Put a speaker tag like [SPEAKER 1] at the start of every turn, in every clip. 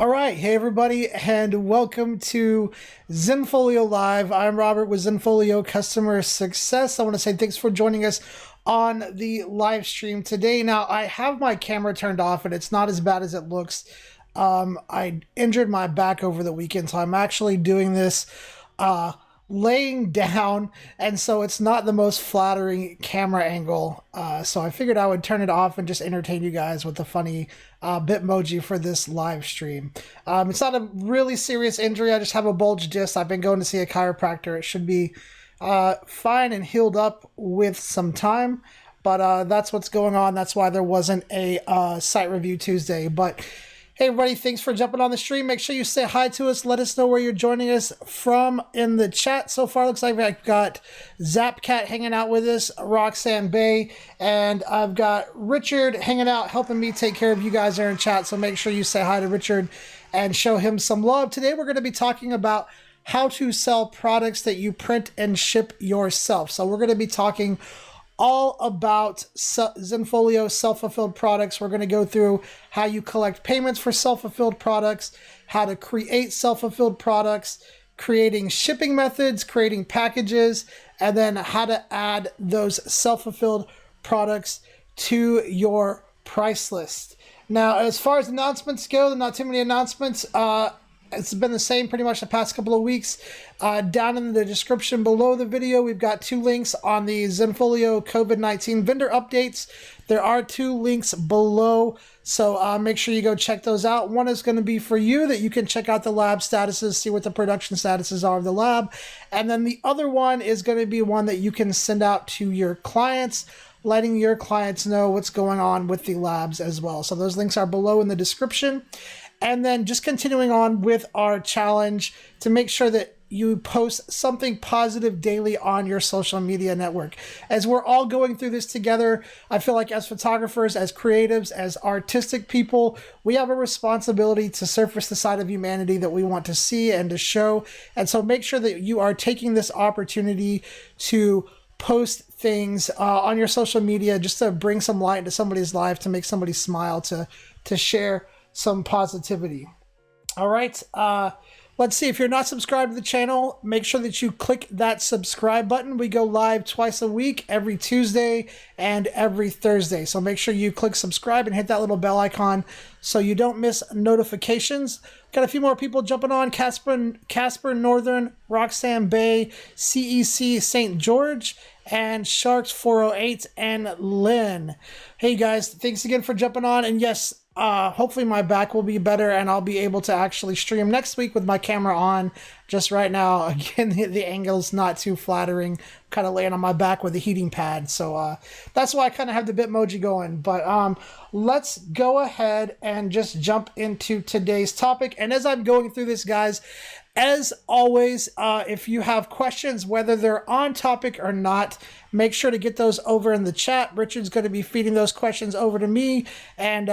[SPEAKER 1] All right, hey everybody, and welcome to Zenfolio Live. I'm Robert with Zenfolio Customer Success. I want to say thanks for joining us on the live stream today. Now, I have my camera turned off, and it's not as bad as it looks. I injured my back over the weekend, so I'm actually doing this laying down, and so it's not the most flattering camera angle. So I figured I would turn it off and just entertain you guys with the funny Bitmoji for this live stream. It's not a really serious injury. I just have a bulged disc. I've been going to see a chiropractor. It should be fine and healed up with some time, but that's what's going on. That's why there wasn't a site review Tuesday. But hey everybody, thanks for jumping on the stream. Make sure you say hi to us. Let us know where you're joining us from in the chat. So far, looks like I've got Zapcat hanging out with us, Roxanne Bay, and I've got Richard hanging out, helping me take care of you guys there in chat. So make sure you say hi to Richard and show him some love. Today, we're going to be talking about how to sell products that you print and ship yourself. So we're going to be talking all about Zenfolio self-fulfilled products. We're going to go through how you collect payments for self-fulfilled products, how to create self-fulfilled products, creating shipping methods, creating packages, and then how to add those self-fulfilled products to your price list. Now, as far as announcements go, not too many announcements. It's been the same pretty much the past couple of weeks. Down in the description below the video, we've got two links on the Zenfolio COVID-19 vendor updates. There are two links below, so make sure you go check those out. One is going to be for you, that you can check out the lab statuses, see what the production statuses are of the lab. And then the other one is going to be one that you can send out to your clients, letting your clients know what's going on with the labs as well. So those links are below in the description. And then just continuing on with our challenge to make sure that you post something positive daily on your social media network. As we're all going through this together, I feel like as photographers, as creatives, as artistic people, we have a responsibility to surface the side of humanity that we want to see and to show. And so make sure that you are taking this opportunity to post things on your social media just to bring some light into somebody's life, to make somebody smile, to share some positivity. All right, let's see. If you're not subscribed to the channel, make sure that you click that subscribe button. We go live twice a week, every Tuesday and every Thursday. So make sure you click subscribe and hit that little bell icon so you don't miss notifications. Got a few more people jumping on. Casper Northern, Roxanne Bay, CEC St. George, and Sharks 408 and Lynn. Hey guys, thanks again for jumping on. And yes, hopefully my back will be better and I'll be able to actually stream next week with my camera on. Just right now, again, the angle's not too flattering. Kind of laying on my back with a heating pad. So that's why I kind of have the Bitmoji going. But let's go ahead and just jump into today's topic. And as I'm going through this, guys, as always, if you have questions, whether they're on topic or not, make sure to get those over in the chat. Richard's going to be feeding those questions over to me and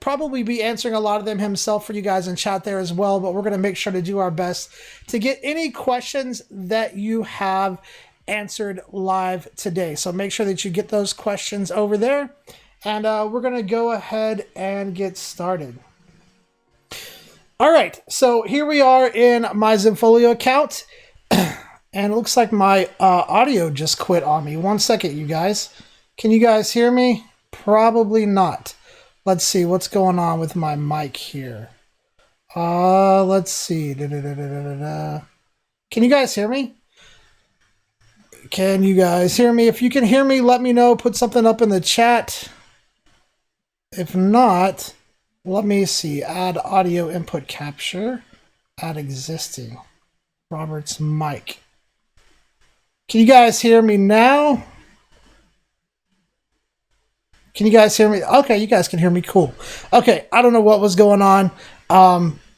[SPEAKER 1] probably be answering a lot of them himself for you guys in chat there as well. But we're going to make sure to do our best to get any questions that you have answered live today. So make sure that you get those questions over there. And we're going to go ahead and get started. All right, so here we are in my Zenfolio account, and it looks like my audio just quit on me. 1 second, you guys. Can you guys hear me? Probably not. Let's see what's going on with my mic here. Let's see. Can you guys hear me? Can you guys hear me? If you can hear me, let me know. Put something up in the chat. If not, let me see. Add audio input capture. Add existing. Robert's mic. Can you guys hear me now? Can you guys hear me? Okay, you guys can hear me. Cool. Okay, I don't know what was going on.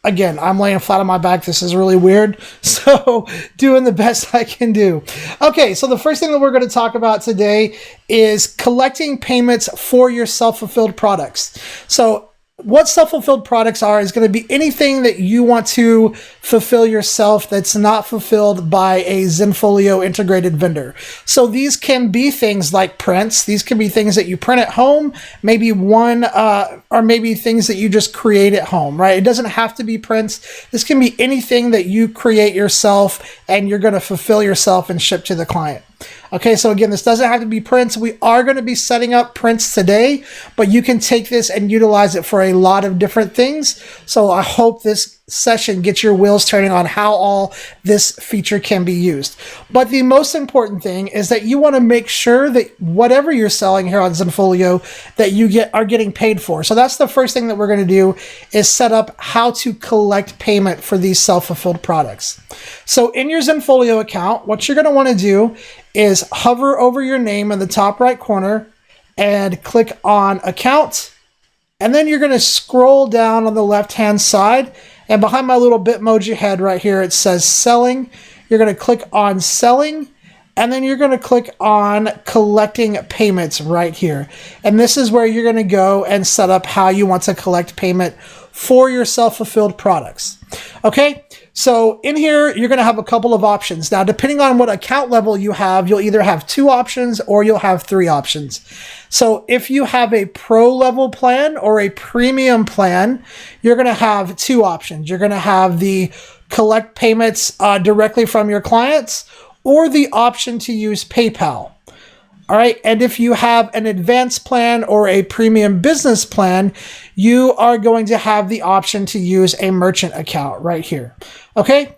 [SPEAKER 1] Again, I'm laying flat on my back. This is really weird. So doing the best I can do. Okay, so the first thing that we're going to talk about today is collecting payments for your self-fulfilled products. So what self-fulfilled products are is going to be anything that you want to fulfill yourself that's not fulfilled by a Zenfolio integrated vendor. So these can be things like prints. These can be things that you print at home, maybe or maybe things that you just create at home, right? It doesn't have to be prints. This can be anything that you create yourself and you're going to fulfill yourself and ship to the client. Okay, so again, this doesn't have to be prints. We are going to be setting up prints today, but you can take this and utilize it for a lot of different things. So I hope this session gets your wheels turning on how all this feature can be used. But the most important thing is that you want to make sure that whatever you're selling here on Zenfolio, that you are getting paid for. So that's the first thing that we're going to do, is set up how to collect payment for these self-fulfilled products. So in your Zenfolio account, what you're going to want to do is hover over your name in the top right corner and click on account. And then you're going to scroll down on the left-hand side, and behind my little Bitmoji head right here, it says selling. You're going to click on selling, and then you're going to click on collecting payments right here. And this is where you're going to go and set up how you want to collect payment for your self-fulfilled products. Okay, so in here, you're going to have a couple of options. Now, depending on what account level you have, you'll either have 2 options or you'll have 3 options. So if you have a pro level plan or a premium plan, you're going to have 2 options. You're going to have the collect payments directly from your clients, or the option to use PayPal. All right, and if you have an advanced plan or a premium business plan, you are going to have the option to use a merchant account right here. Okay,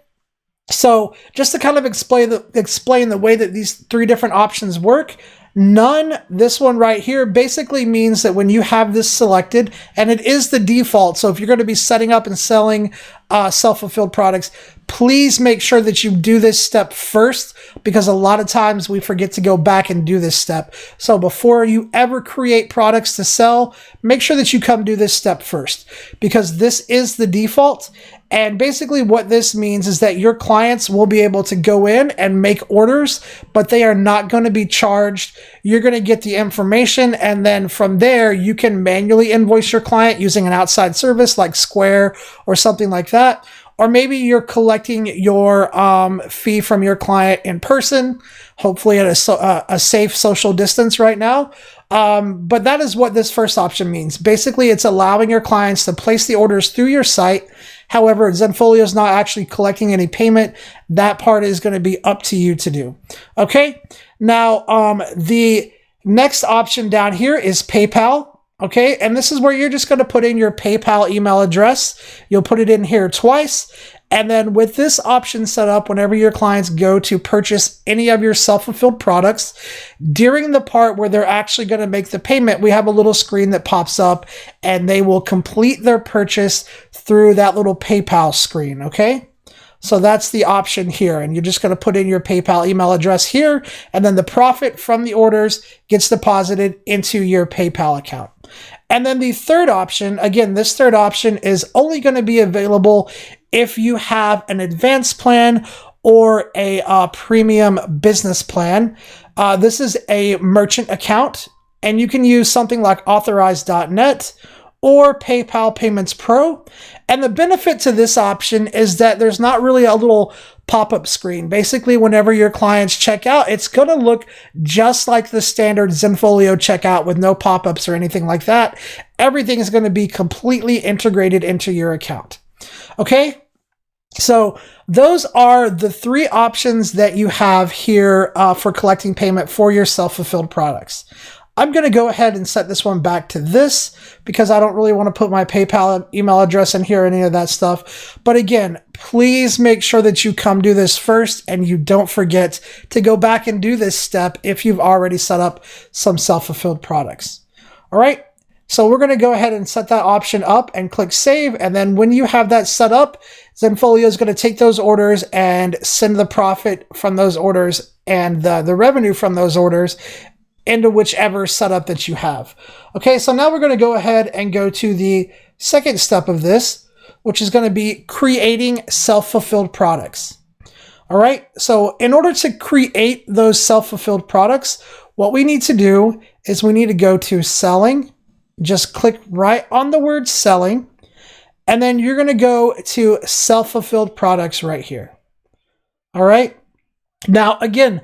[SPEAKER 1] so just to kind of explain the way that these 3 different options work, this one right here basically means that when you have this selected, and it is the default, so if you're going to be setting up and selling self-fulfilled products, please make sure that you do this step first, because a lot of times we forget to go back and do this step. So before you ever create products to sell, make sure that you come do this step first, because this is the default. And basically what this means is that your clients will be able to go in and make orders, but they are not going to be charged. You're going to get the information, and then from there, you can manually invoice your client using an outside service like Square or something like that. Or maybe you're collecting your fee from your client in person, hopefully at a safe social distance right now. But that is what this first option means. Basically, it's allowing your clients to place the orders through your site. However, Zenfolio is not actually collecting any payment. That part is going to be up to you to do. Okay. Now, the next option down here is PayPal. Okay, and this is where you're just going to put in your PayPal email address. You'll put it in here twice. And then with this option set up, whenever your clients go to purchase any of your self-fulfilled products, during the part where they're actually going to make the payment, we have a little screen that pops up, and they will complete their purchase through that little PayPal screen, okay? So that's the option here, and you're just going to put in your PayPal email address here, and then the profit from the orders gets deposited into your PayPal account. And then the third option, again, this third option is only going to be available if you have an advanced plan or a premium business plan. This is a merchant account, and you can use something like Authorize.net or PayPal Payments Pro. And the benefit to this option is that there's not really a little pop-up screen. Basically, whenever your clients check out, it's going to look just like the standard Zenfolio checkout with no pop-ups or anything like that. Everything is going to be completely integrated into your account. Okay? So those are the 3 options that you have here for collecting payment for your self-fulfilled products. I'm going to go ahead and set this one back to this, because I don't really want to put my PayPal email address in here or any of that stuff. But again, please make sure that you come do this first, and you don't forget to go back and do this step if you've already set up some self-fulfilled products. All right. So we're going to go ahead and set that option up and click save. And then when you have that set up, Zenfolio is going to take those orders and send the profit from those orders and the revenue from those orders into whichever setup that you have. Okay, so now we're going to go ahead and go to the second step of this, which is going to be creating self-fulfilled products. All right, so in order to create those self-fulfilled products, what we need to do is we need to go to selling, just click right on the word selling, and then you're going to go to self-fulfilled products right here. All right. Now, again,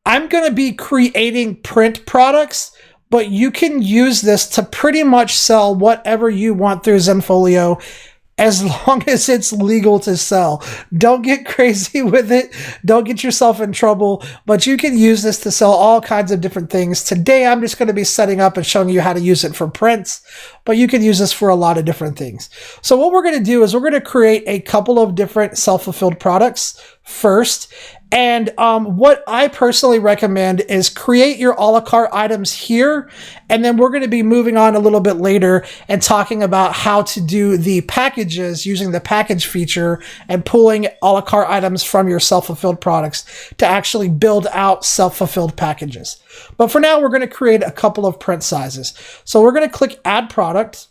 [SPEAKER 1] I'm going to be creating print products, but you can use this to pretty much sell whatever you want through Zenfolio, as long as it's legal to sell. Don't get crazy with it. Don't get yourself in trouble, but you can use this to sell all kinds of different things. Today, I'm just going to be setting up and showing you how to use it for prints, but you can use this for a lot of different things. So what we're going to do is we're going to create a couple of different self-fulfilled products first. And what I personally recommend is create your a la carte items here. And then we're going to be moving on a little bit later and talking about how to do the packages using the package feature and pulling a la carte items from your self-fulfilled products to actually build out self-fulfilled packages. But for now, we're going to create a couple of print sizes. So we're going to click Add Product.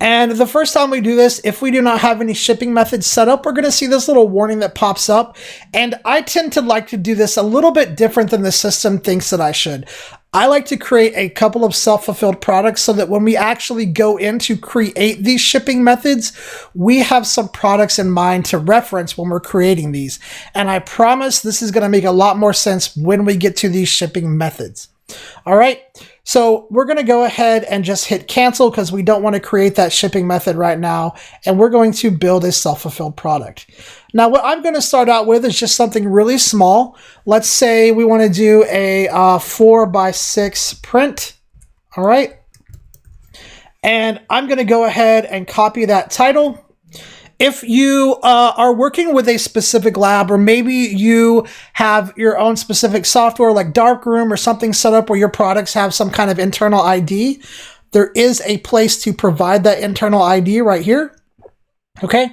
[SPEAKER 1] And the first time we do this, if we do not have any shipping methods set up, we're going to see this little warning that pops up. And I tend to like to do this a little bit different than the system thinks that I should. I like to create a couple of self-fulfilled products so that when we actually go in to create these shipping methods, we have some products in mind to reference when we're creating these. And I promise this is going to make a lot more sense when we get to these shipping methods. All right. So we're going to go ahead and just hit cancel because we don't want to create that shipping method right now. And we're going to build a self-fulfilled product. Now, what I'm going to start out with is just something really small. Let's say we want to do a 4x6 print. All right. And I'm going to go ahead and copy that title. If you are working with a specific lab, or maybe you have your own specific software like Darkroom or something set up where your products have some kind of internal ID, there is a place to provide that internal ID right here. Okay,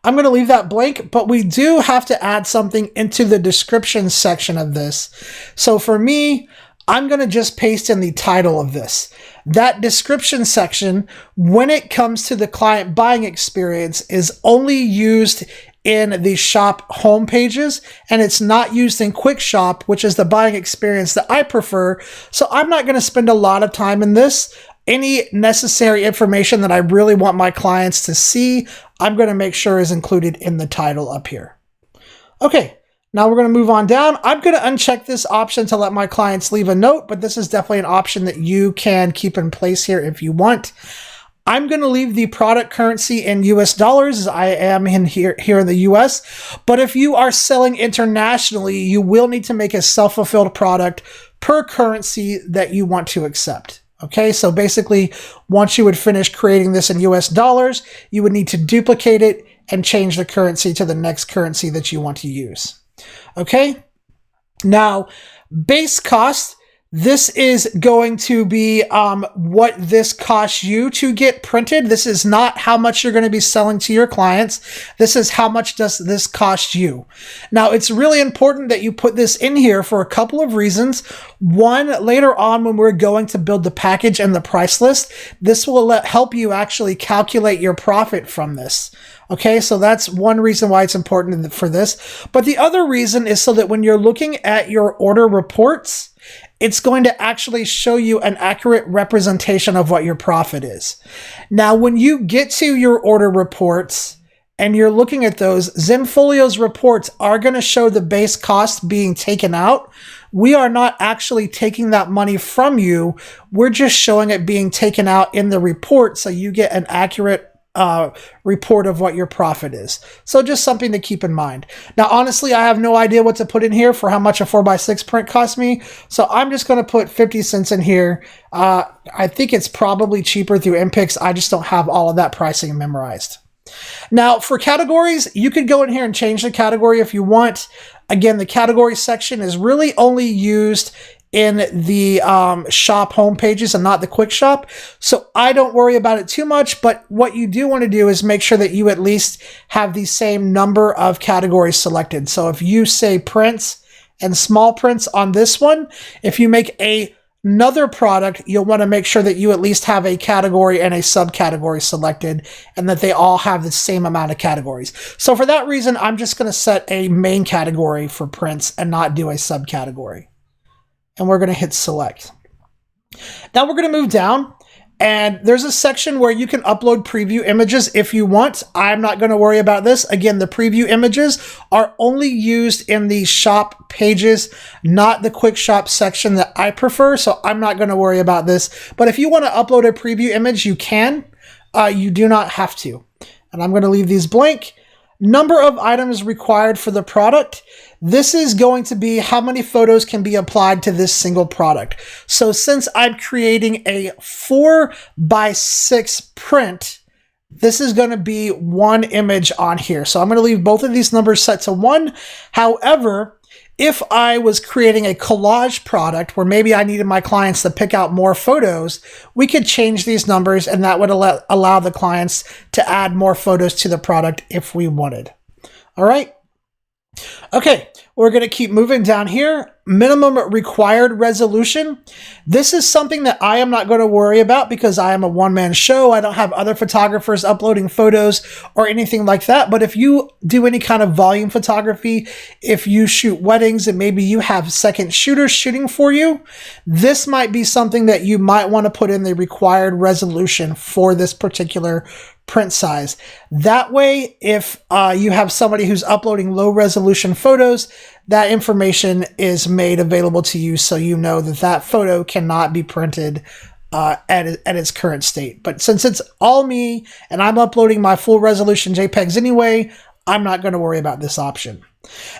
[SPEAKER 1] I'm going to leave that blank, but we do have to add something into the description section of this. So for me, I'm going to just paste in the title of this. That description section, when it comes to the client buying experience, is only used in the shop home pages, and it's not used in Quick Shop, which is the buying experience that I prefer. So I'm not going to spend a lot of time in this. Any necessary information that I really want my clients to see, I'm going to make sure is included in the title up here. Okay. Now we're going to move on down. I'm going to uncheck this option to let my clients leave a note, but this is definitely an option that you can keep in place here if you want. I'm going to leave the product currency in US dollars as I am in here in the US. But if you are selling internationally, you will need to make a self-fulfilled product per currency that you want to accept. Okay, so basically, once you would finish creating this in US dollars, you would need to duplicate it and change the currency to the next currency that you want to use. Okay, now base cost, this is going to be what this costs you to get printed. This is not how much you're going to be selling to your clients. This is how much does this cost you. Now, it's really important that you put this in here for a couple of reasons. One, later on when we're going to build the package and the price list, this will help you actually calculate your profit from this. Okay, so that's one reason why it's important for this. But the other reason is so that when you're looking at your order reports, it's going to actually show you an accurate representation of what your profit is. Now, when you get to your order reports and you're looking at those, Zenfolio's reports are going to show the base cost being taken out. We are not actually taking that money from you. We're just showing it being taken out in the report so you get an accurate report of what your profit is. So just something to keep in mind. Now, honestly, I have no idea what to put in here for how much a 4x6 print cost me. So I'm just going to put 50 cents in here. I think it's probably cheaper through MPix. I just don't have all of that pricing memorized. Now, for categories, you could go in here and change the category if you want. Again, the category section is really only used in the shop home pages and not the Quick Shop. So I don't worry about it too much, but what you do want to do is make sure that you at least have the same number of categories selected. So if you say prints and small prints on this one, if you make another product, you'll want to make sure that you at least have a category and a subcategory selected and that they all have the same amount of categories. So for that reason, I'm just going to set a main category for prints and not do a subcategory. And we're going to hit select. Now we're going to move down And there's a section where you can upload preview images if you want. I'm not going to worry about this. Again, the preview images are only used in the shop pages, not the quick shop section that I prefer. So I'm not going to worry about this. But if you want to upload a preview image, you can. You do not have to. And I'm going to leave these blank. Number of items required for the product. This is going to be how many photos can be applied to this single product. So since I'm creating a 4x6 print, this is going to be one image on here. So I'm going to leave both of these numbers set to 1. However, if I was creating a collage product where maybe I needed my clients to pick out more photos, we could change these numbers and that would allow the clients to add more photos to the product if we wanted. All right. Okay, we're going to keep moving down here. Minimum required resolution. This is something that I am not going to worry about because I am a one-man show. I don't have other photographers uploading photos or anything like that. But if you do any kind of volume photography, if you shoot weddings and maybe you have second shooters shooting for you, this might be something that you might want to put in the required resolution for this particular print size. That way, if you have somebody who's uploading low resolution photos, that information is made available to you so you know that that photo cannot be printed at its current state. But since it's all me and I'm uploading my full resolution JPEGs anyway, I'm not going to worry about this option.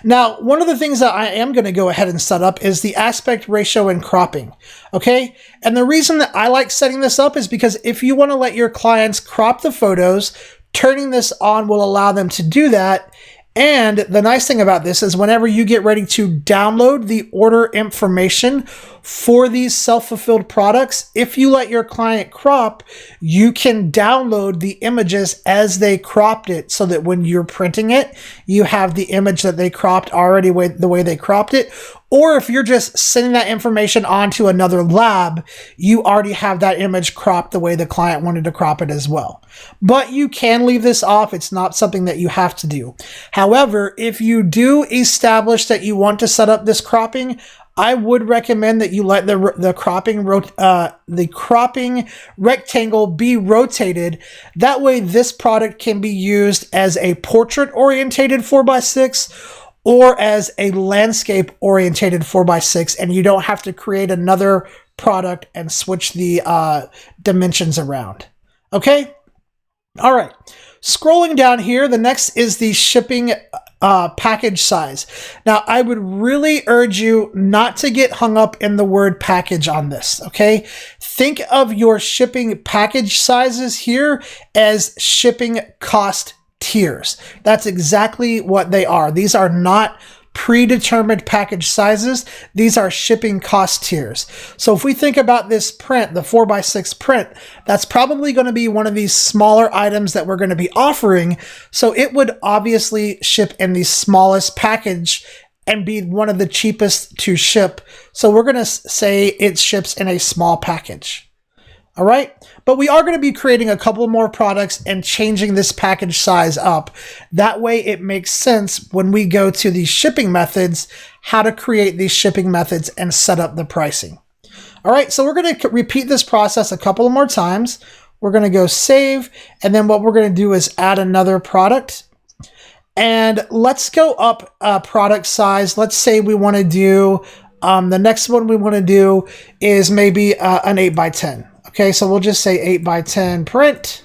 [SPEAKER 1] Now, one of the things that I am going to go ahead and set up is the aspect ratio and cropping. Okay. And the reason that I like setting this up is because if you want to let your clients crop the photos, turning this on will allow them to do that. And the nice thing about this is whenever you get ready to download the order information for these self-fulfilled products, if you let your client crop, you can download the images as they cropped it so that when you're printing it, you have the image that they cropped already the way they cropped it. Or if you're just sending that information on to another lab, you already have that image cropped the way the client wanted to crop it as well. But you can leave this off. It's not something that you have to do. However, if you do establish that you want to set up this cropping, I would recommend that you let the cropping rectangle be rotated. That way this product can be used as a portrait orientated 4x6 or as a landscape orientated 4x6, and you don't have to create another product and switch the dimensions around. Okay? All right. Scrolling down here, the next is the shipping package size. Now, I would really urge you not to get hung up in the word package on this, okay? Think of your shipping package sizes here as shipping cost tiers. That's exactly what they are. These are not predetermined package sizes. These are shipping cost tiers. So if we think about this print, the 4x6 print, that's probably going to be one of these smaller items that we're going to be offering. So it would obviously ship in the smallest package and be one of the cheapest to ship. So we're going to say it ships in a small package. All right. But we are going to be creating a couple more products and changing this package size up. That way it makes sense when we go to the shipping methods, how to create these shipping methods and set up the pricing. All right. So we're going to repeat this process a couple more times. We're going to go save. And then what we're going to do is add another product. And let's go up product size. Let's say we want to do, the next one we want to do is maybe an 8x10. Okay, so we'll just say 8x10 print,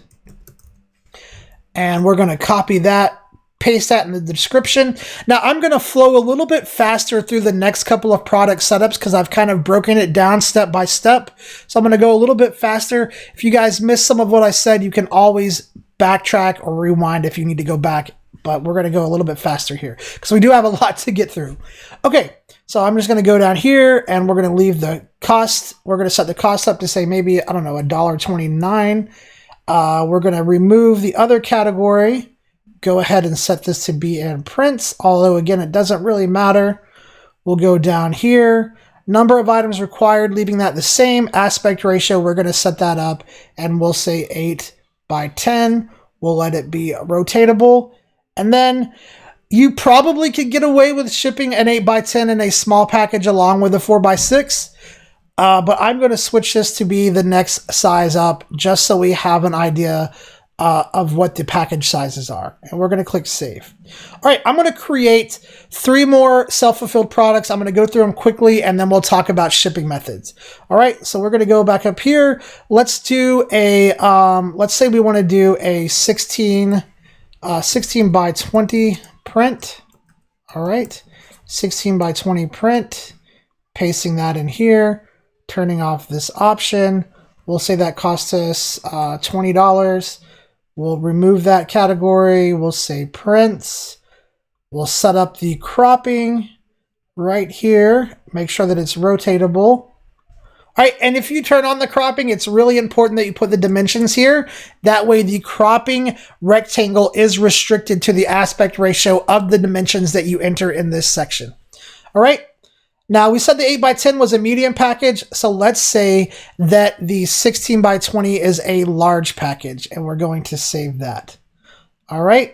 [SPEAKER 1] and we're going to copy that, paste that in the description. Now, I'm going to flow a little bit faster through the next couple of product setups because I've kind of broken it down step by step. So I'm going to go a little bit faster. If you guys missed some of what I said, you can always backtrack or rewind if you need to go back, but we're going to go a little bit faster here because we do have a lot to get through. Okay. So I'm just going to go down here and we're going to leave the cost. We're going to set the cost up to say maybe, I don't know, $1.29. We're going to remove the other category. Go ahead and set this to be in prints. Although, again, it doesn't really matter. We'll go down here. Number of items required, leaving that the same. Aspect ratio, we're going to set that up and we'll say 8x10. We'll let it be rotatable. And then you probably could get away with shipping an 8x10 in a small package along with a 4x6. but I'm going to switch this to be the next size up just so we have an idea of what the package sizes are. And we're going to click save. All right, I'm going to create 3 more self-fulfilled products. I'm going to go through them quickly and then we'll talk about shipping methods. All right, so we're going to go back up here. Let's do a, let's say we want to do a 16 by 20 print. All right, 16 by 20 print, pasting that in here, turning off this option. We'll say that cost us $20. We'll remove that category. We'll say prints. We'll set up the cropping right here. Make sure that it's rotatable. All right, and if you turn on the cropping, it's really important that you put the dimensions here. That way the cropping rectangle is restricted to the aspect ratio of the dimensions that you enter in this section. All right. Now, we said the 8 by 10 was a medium package, so let's say that the 16 by 20 is a large package, and we're going to save that. All right.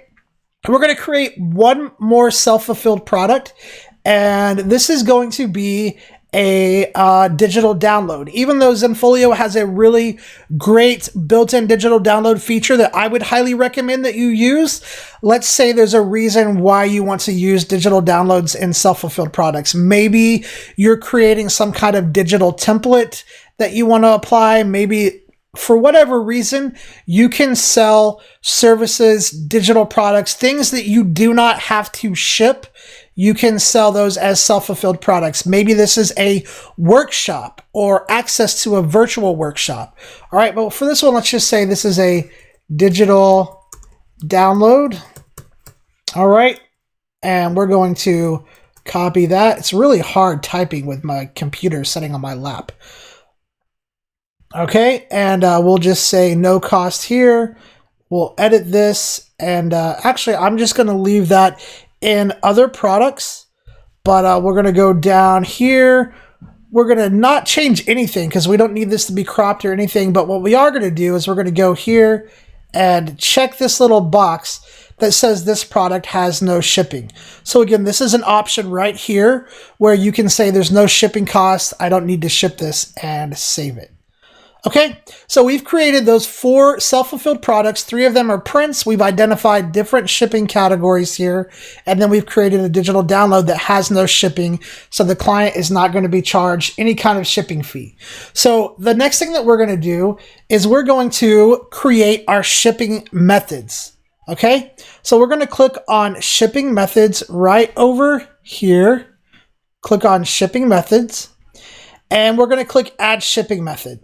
[SPEAKER 1] We're going to create one more self-fulfilled product, and this is going to be a digital download. Even though Zenfolio has a really great built-in digital download feature that I would highly recommend that you use, let's say there's a reason why you want to use digital downloads in self-fulfilled products. Maybe you're creating some kind of digital template that you want to apply. Maybe for whatever reason, you can sell services, digital products, things that you do not have to ship. You can sell those as self-fulfilled products. Maybe this is a workshop or access to a virtual workshop. All right, but for this one, let's just say this is a digital download. All right, and we're going to copy that. It's really hard typing with my computer sitting on my lap. Okay, and we'll just say no cost here. We'll edit this, and actually, I'm just going to leave that in other products, but we're going to go down here. We're going to not change anything because we don't need this to be cropped or anything, but what we are going to do is we're going to go here and check this little box that says this product has no shipping. So again, this is an option right here where you can say there's no shipping cost. I don't need to ship this, and save it. Okay, so we've created those 4 self-fulfilled products. 3 of them are prints. We've identified different shipping categories here, and then we've created a digital download that has no shipping, so the client is not going to be charged any kind of shipping fee. So the next thing that we're going to do is we're going to create our shipping methods. Okay, so we're going to click on shipping methods right over here. Click on shipping methods, and we're going to click add shipping method.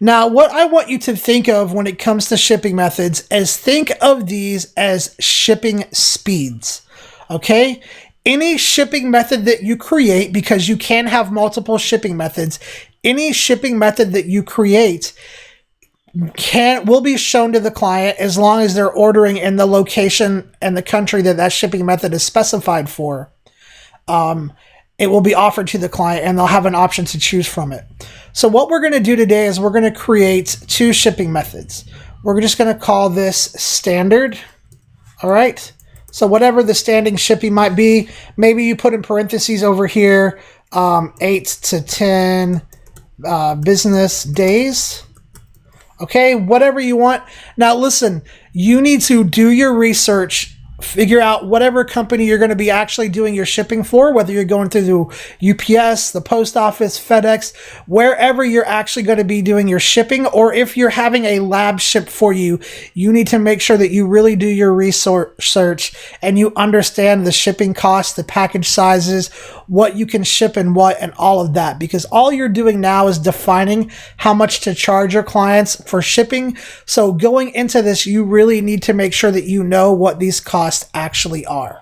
[SPEAKER 1] Now, what I want you to think of when it comes to shipping methods is think of these as shipping speeds, okay? Any shipping method that you create, because you can have multiple shipping methods, any shipping method that you create will be shown to the client as long as they're ordering in the location and the country that that shipping method is specified for. It will be offered to the client, and they'll have an option to choose from it. So what we're going to do today is we're going to create 2 shipping methods. We're just going to call this standard. All right. So whatever the standing shipping might be, maybe you put in parentheses over here, 8 to 10 business days. Okay, whatever you want. Now listen, you need to do your research. Figure out whatever company you're going to be actually doing your shipping for, whether you're going through UPS, the post office, FedEx, wherever you're actually going to be doing your shipping, or if you're having a lab ship for you, you need to make sure that you really do your research and you understand the shipping costs, the package sizes, what you can ship and what, and all of that, because all you're doing now is defining how much to charge your clients for shipping. So going into this, you really need to make sure that you know what these costs actually are.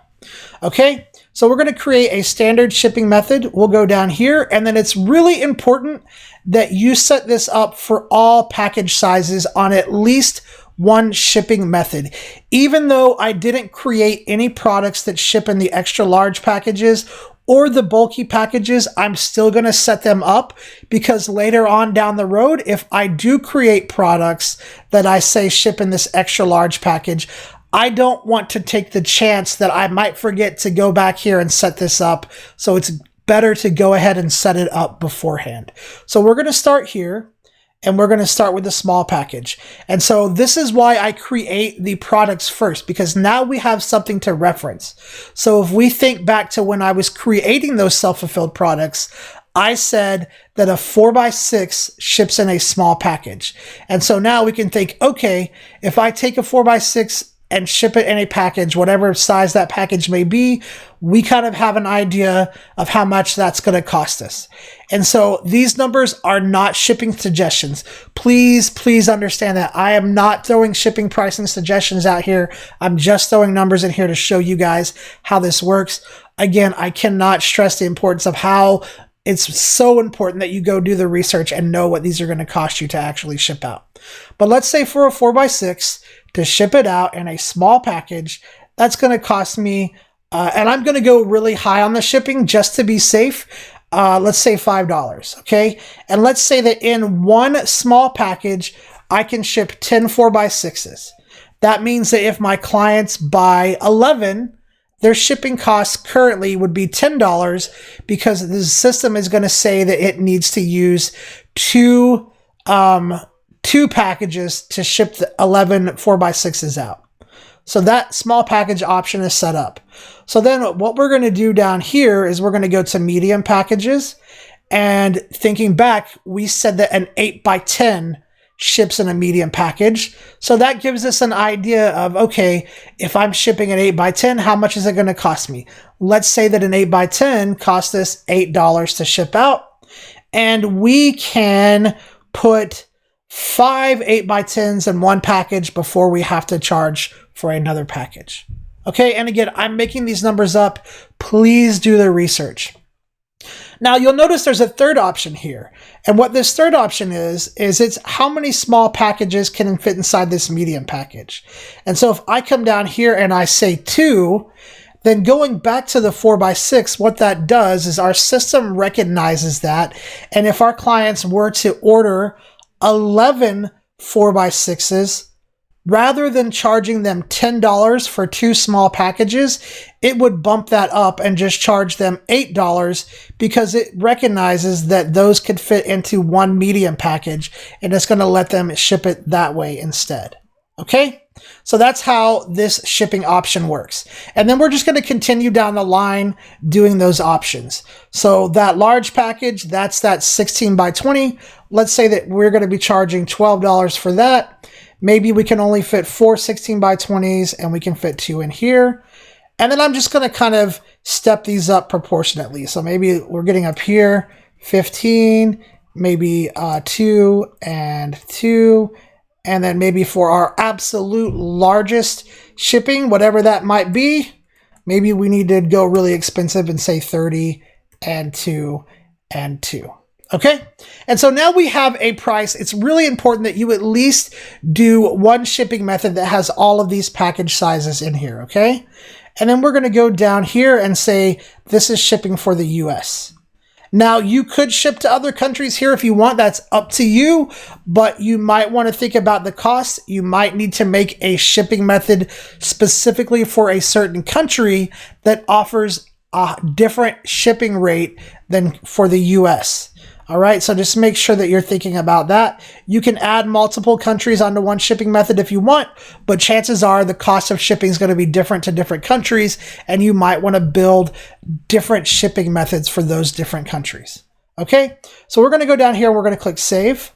[SPEAKER 1] Okay, so we're going to create a standard shipping method. We'll go down here, and then it's really important that you set this up for all package sizes on at least one shipping method. Even though I didn't create any products that ship in the extra large packages or the bulky packages, I'm still going to set them up, because later on down the road, if I do create products that I say ship in this extra large package, I don't want to take the chance that I might forget to go back here and set this up. So it's better to go ahead and set it up beforehand. So we're going to start here, and we're going to start with the small package. And so this is why I create the products first, because now we have something to reference. So if we think back to when I was creating those self-fulfilled products, I said that a 4x6 ships in a small package. And so now we can think, okay, if I take a 4x6 and ship it in a package, whatever size that package may be, we kind of have an idea of how much that's going to cost us. And so these numbers are not shipping suggestions. Please understand that I am not throwing shipping pricing suggestions out here. I'm just throwing numbers in here to show you guys how this works. Again, I cannot stress the importance of how it's so important that you go do the research and know what these are going to cost you to actually ship out. But let's say for a 4x6, to ship it out in a small package, that's going to cost me, and I'm going to go really high on the shipping just to be safe. Let's say $5, okay? And let's say that in one small package, I can ship 10 4x6s. That means that if my clients buy 11, their shipping costs currently would be $10 because the system is going to say that it needs to use two packages to ship the 11 4x6s out. So that small package option is set up. So then what we're going to do down here is we're going to go to medium packages. And thinking back, we said that an 8x10 ships in a medium package. So that gives us an idea of, okay, if I'm shipping an 8x10, how much is it going to cost me? Let's say that an 8x10 costs us $8 to ship out. And we can put 5 8x10s in one package before we have to charge for another package. Okay, and again, I'm making these numbers up. Please do the research. Now you'll notice there's a third option here. And what this third option is it's how many small packages can fit inside this medium package. And so if I come down here and I say 2, then going back to the 4x6, what that does is our system recognizes that. And if our clients were to order 11 4x6s, rather than charging them $10 for 2 small packages, it would bump that up and just charge them $8 because it recognizes that those could fit into one medium package, and it's going to let them ship it that way instead. Okay? So that's how this shipping option works. And then we're just going to continue down the line doing those options. So that large package, that's that 16x20. Let's say that we're going to be charging $12 for that. Maybe we can only fit 4 16x20s and we can fit 2 in here. And then I'm just going to kind of step these up proportionately. So maybe we're getting up here, 15, maybe 2 and 2. And then maybe for our absolute largest shipping, whatever that might be, maybe we need to go really expensive and say 30 and 2 and 2. Okay? And so now we have a price. It's really important that you at least do one shipping method that has all of these package sizes in here, okay? And then we're going to go down here and say, this is shipping for the US. Now, you could ship to other countries here if you want. That's up to you, but you might want to think about the cost. You might need to make a shipping method specifically for a certain country that offers a different shipping rate than for the US. All right, so just make sure that you're thinking about that. You can add multiple countries onto one shipping method if you want, but chances are the cost of shipping is going to be different to different countries, and you might want to build different shipping methods for those different countries. Okay, so we're going to go down here, we're going to click Save.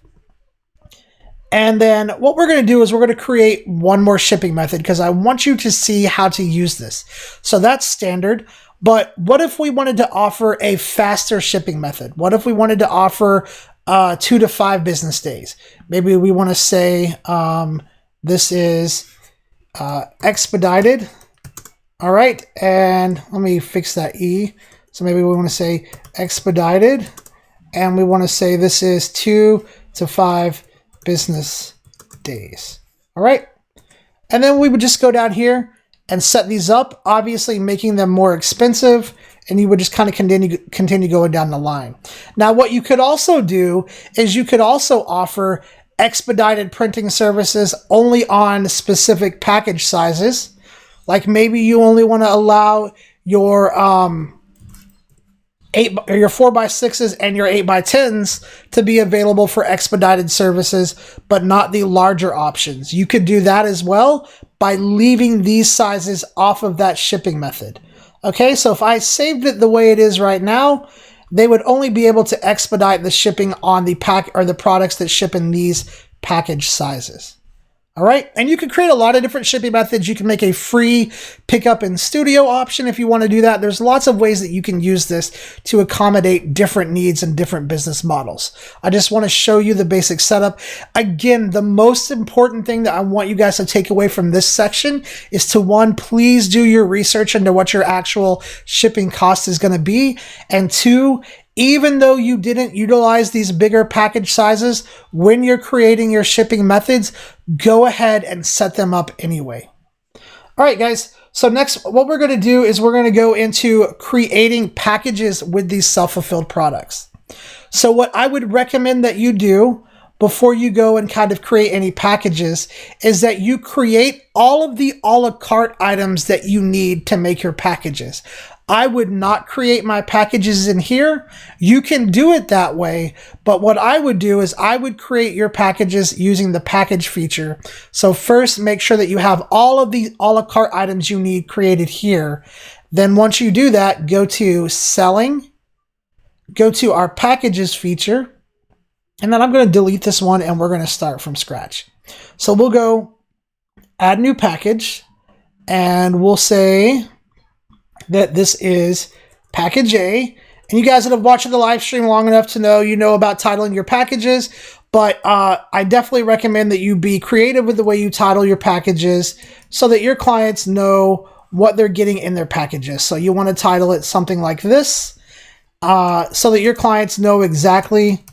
[SPEAKER 1] And then what we're going to do is we're going to create one more shipping method because I want you to see how to use this. So that's standard. But what if we wanted to offer a faster shipping method? What if we wanted to offer 2 to 5 business days? Maybe we want to say this is expedited. All right, and let me fix that E. So maybe we want to say expedited, and we want to say this is 2 to 5 business days. All right, and then we would just go down here and set these up, obviously making them more expensive, and you would just kind of continue going down the line. Now, what you could also do is you could also offer expedited printing services only on specific package sizes. Like maybe you only want to allow your your 4x6s and your 8x10s to be available for expedited services, but not the larger options. You could do that as well by leaving these sizes off of that shipping method. Okay, so if I saved it the way it is right now, they would only be able to expedite the shipping on the pack or the products that ship in these package sizes. All right, and you can create a lot of different shipping methods. You can make a free pickup in studio option if you want to do that. There's lots of ways that you can use this to accommodate different needs and different business models. I just want to show you the basic setup. Again, the most important thing that I want you guys to take away from this section is to, one, please do your research into what your actual shipping cost is going to be, and two, even though you didn't utilize these bigger package sizes, when you're creating your shipping methods, go ahead and set them up anyway. All right, guys. So next, what we're going to do is we're going to go into creating packages with these self-fulfilled products. So what I would recommend that you do before you go and kind of create any packages is that you create all of the a la carte items that you need to make your packages. I would not create my packages in here. You can do it that way, but what I would do is I would create your packages using the package feature. So first, make sure that you have all of the a la carte items you need created here. Then once you do that, go to Selling, go to our Packages feature, and then I'm going to delete this one and we're going to start from scratch. So we'll go Add New Package, and we'll say that this is package A. And you guys that have watched the live stream long enough to know, you know about titling your packages, but I definitely recommend that you be creative with the way you title your packages so that your clients know what they're getting in their packages. So you want to title it something like this so that your clients know exactly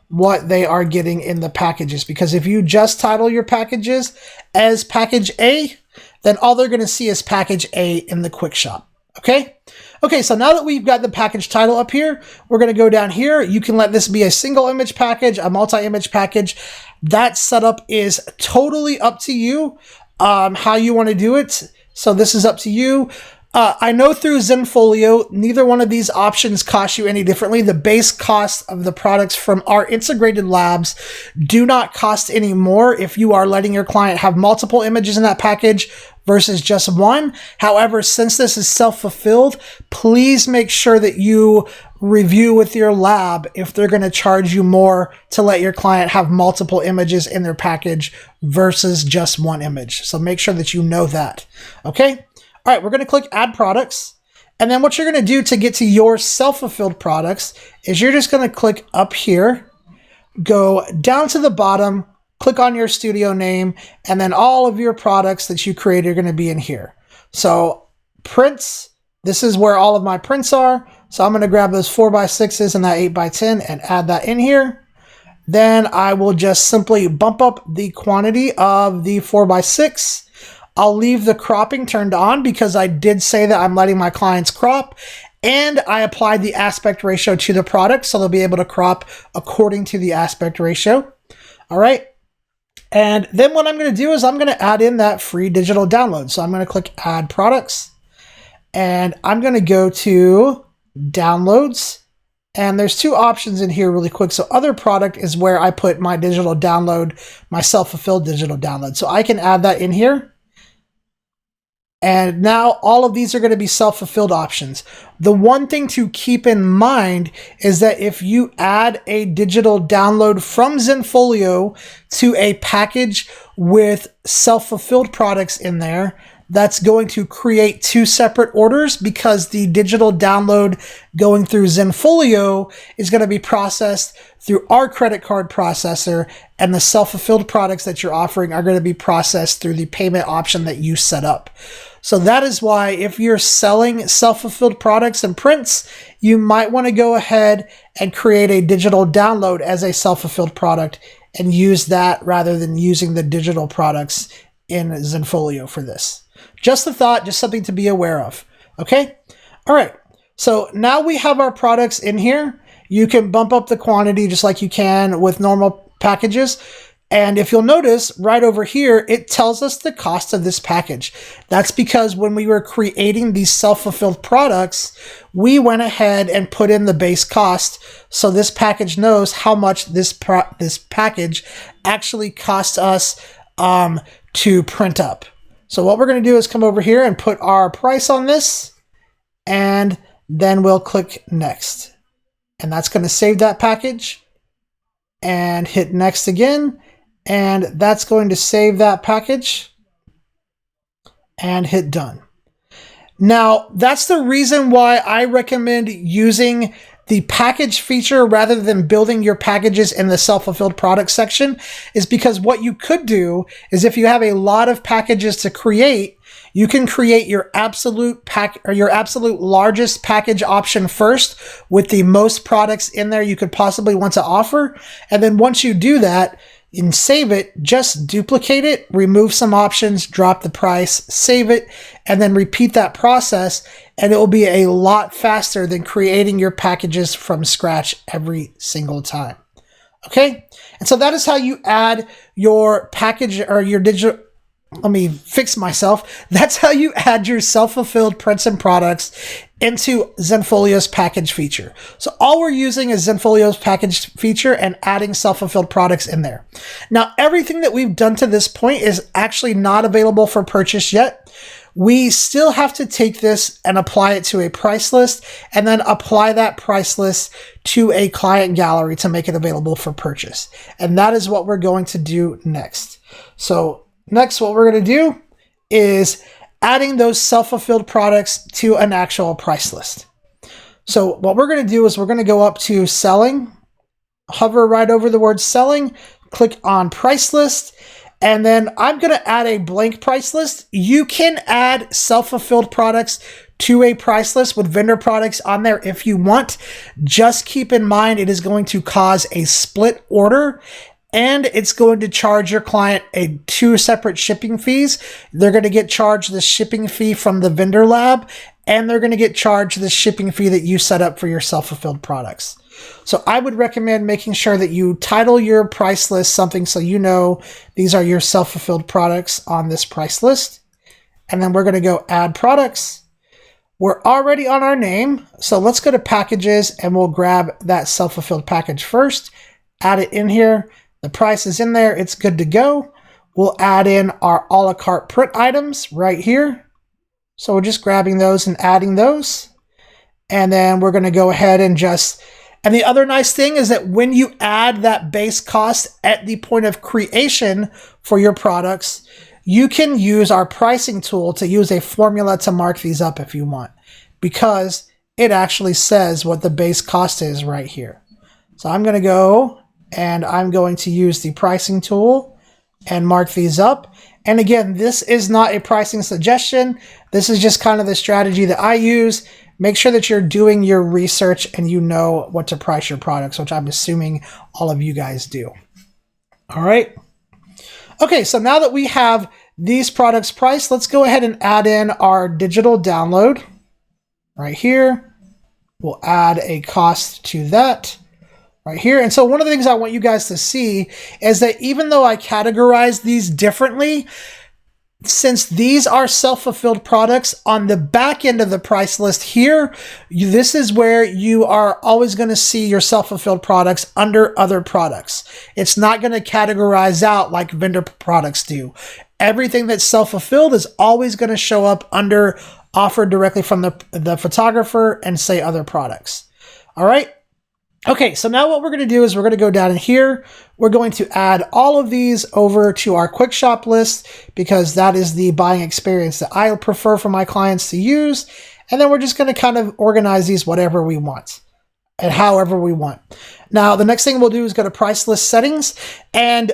[SPEAKER 1] what they are getting in the packages. Because if you just title your packages as package A, then all they're going to see is package A in the quick shop. Okay. Okay. So now that we've got the package title up here, we're going to go down here. You can let this be a single image package, a multi-image package. That setup is totally up to you, how you want to do it. So this is up to you. I know through Zenfolio, neither one of these options cost you any differently. The base cost of the products from our integrated labs do not cost any more if you are letting your client have multiple images in that package versus just one. However, since this is self-fulfilled, please make sure that you review with your lab if they're going to charge you more to let your client have multiple images in their package versus just one image. So make sure that you know that. Okay. All right, we're going to click Add Products. And then what you're going to do to get to your self-fulfilled products is you're just going to click up here, go down to the bottom, click on your studio name, and then all of your products that you create are going to be in here. So prints, this is where all of my prints are. So I'm going to grab those 4x6s and that 8x10 and add that in here. Then I will just simply bump up the quantity of the 4x6. I'll leave the cropping turned on because I did say that I'm letting my clients crop, and I applied the aspect ratio to the product, so they'll be able to crop according to the aspect ratio. All right. And then what I'm going to do is I'm going to add in that free digital download. So I'm going to click Add Products, and I'm going to go to Downloads. And there's two options in here really quick. So Other Product is where I put my digital download, my self-fulfilled digital download. So I can add that in here. And now all of these are going to be self-fulfilled options. The one thing to keep in mind is that if you add a digital download from Zenfolio to a package with self-fulfilled products in there, that's going to create two separate orders because the digital download going through Zenfolio is going to be processed through our credit card processor, and the self-fulfilled products that you're offering are going to be processed through the payment option that you set up. So that is why if you're selling self-fulfilled products and prints, you might want to go ahead and create a digital download as a self-fulfilled product and use that rather than using the digital products in Zenfolio for this. Just a thought, just something to be aware of. Okay. All right. So now we have our products in here. You can bump up the quantity just like you can with normal packages. And if you'll notice right over here, it tells us the cost of this package. That's because when we were creating these self-fulfilled products, we went ahead and put in the base cost. So this package knows how much this package actually costs us to print up. So what we're going to do is come over here and put our price on this, and then we'll click next. And that's going to save that package, and hit next again. And that's going to save that package, and hit done. Now, that's the reason why I recommend using the package feature rather than building your packages in the self-fulfilled product section, is because what you could do is, if you have a lot of packages to create, you can create your absolute largest package option first with the most products in there you could possibly want to offer. And then once you do that and save it, just duplicate it, remove some options, drop the price, save it, and then repeat that process. And it will be a lot faster than creating your packages from scratch every single time. Okay. And so that is how you add your package or your digital. Let me fix myself. That's how you add your self-fulfilled prints and products into Zenfolio's package feature. So all we're using is Zenfolio's package feature and adding self-fulfilled products in there. Now, everything that we've done to this point is actually not available for purchase yet. We still have to take this and apply it to a price list, and then apply that price list to a client gallery to make it available for purchase. And that is what we're going to do next. So next, what we're going to do is adding those self-fulfilled products to an actual price list. So what we're going to do is we're going to go up to selling, hover right over the word selling, click on price list, and then I'm going to add a blank price list. You can add self-fulfilled products to a price list with vendor products on there if you want. Just keep in mind it is going to cause a split order, and it's going to charge your client two separate shipping fees. They're going to get charged the shipping fee from the vendor lab, and they're going to get charged the shipping fee that you set up for your self-fulfilled products. So I would recommend making sure that you title your price list something so you know these are your self-fulfilled products on this price list. And then we're going to go add products. We're already on our name, so let's go to packages and we'll grab that self-fulfilled package first, add it in here. The price is in there. It's good to go. We'll add in our a la carte print items right here. So we're just grabbing those and adding those. And then we're going to go ahead and and the other nice thing is that when you add that base cost at the point of creation for your products, you can use our pricing tool to use a formula to mark these up if you want, because it actually says what the base cost is right here. So I'm going to go and I'm going to use the pricing tool and mark these up. And again, this is not a pricing suggestion. This is just kind of the strategy that I use. Make sure that you're doing your research and you know what to price your products, which I'm assuming all of you guys do. All right. Okay, so now that we have these products priced, let's go ahead and add in our digital download right here. We'll add a cost to that right here. And so one of the things I want you guys to see is that even though I categorize these differently, since these are self-fulfilled products, on the back end of the price list here, this is where you are always going to see your self-fulfilled products under other products. It's not going to categorize out like vendor products do. Everything that's self-fulfilled is always going to show up under offered directly from the photographer and say other products. All right. Okay, so now what we're going to do is we're going to go down in here. We're going to add all of these over to our quick shop list because that is the buying experience that I prefer for my clients to use. And then we're just going to kind of organize these whatever we want and however we want. Now, the next thing we'll do is go to price list settings. And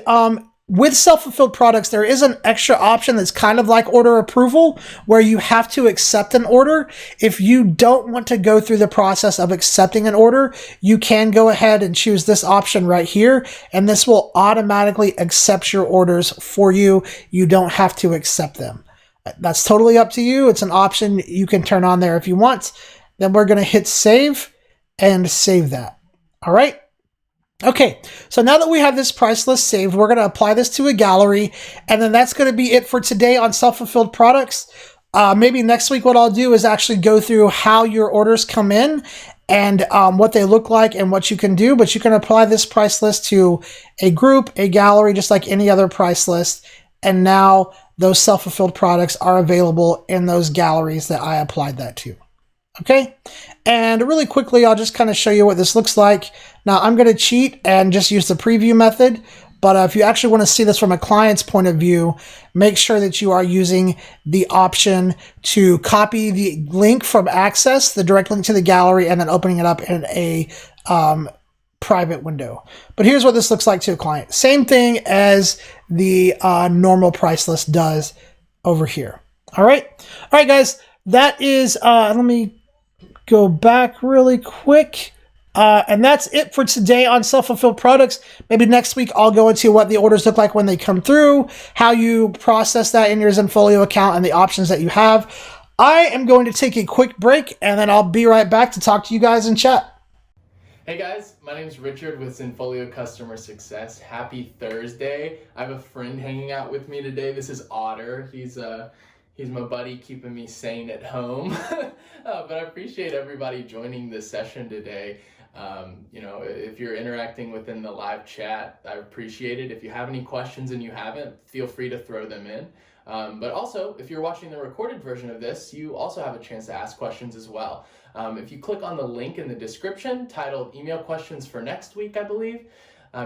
[SPEAKER 1] with self-fulfilled products, there is an extra option that's kind of like order approval, where you have to accept an order. If you don't want to go through the process of accepting an order, you can go ahead and choose this option right here, and this will automatically accept your orders for you. You don't have to accept them. That's totally up to you. It's an option you can turn on there if you want. Then we're going to hit save and save that. All right. Okay, so now that we have this price list saved, we're going to apply this to a gallery, and then that's going to be it for today on self-fulfilled products. Maybe next week what I'll do is actually go through how your orders come in and what they look like and what you can do, but you can apply this price list to a group, a gallery, just like any other price list, and now those self-fulfilled products are available in those galleries that I applied that to. Okay, and really quickly, I'll just kind of show you what this looks like. Now, I'm going to cheat and just use the preview method, but if you actually want to see this from a client's point of view, make sure that you are using the option to copy the link from Access, the direct link to the gallery, and then opening it up in a private window. But here's what this looks like to a client. Same thing as the normal price list does over here. All right, guys, that is, let me go back really quick. And that's it for today on self-fulfilled products. Maybe next week I'll go into what the orders look like when they come through, how you process that in your Zenfolio account, and the options that you have. I am going to take a quick break, and then I'll be right back to talk to you guys in chat.
[SPEAKER 2] Hey guys, my name is Richard with Zenfolio Customer Success. Happy Thursday. I have a friend hanging out with me today. This is Otter. He's my buddy keeping me sane at home. But I appreciate everybody joining this session today. If you're interacting within the live chat, I appreciate it. If you have any questions and you haven't, feel free to throw them in. But also, if you're watching the recorded version of this, you also have a chance to ask questions as well. If you click on the link in the description titled Email Questions for Next Week, I believe,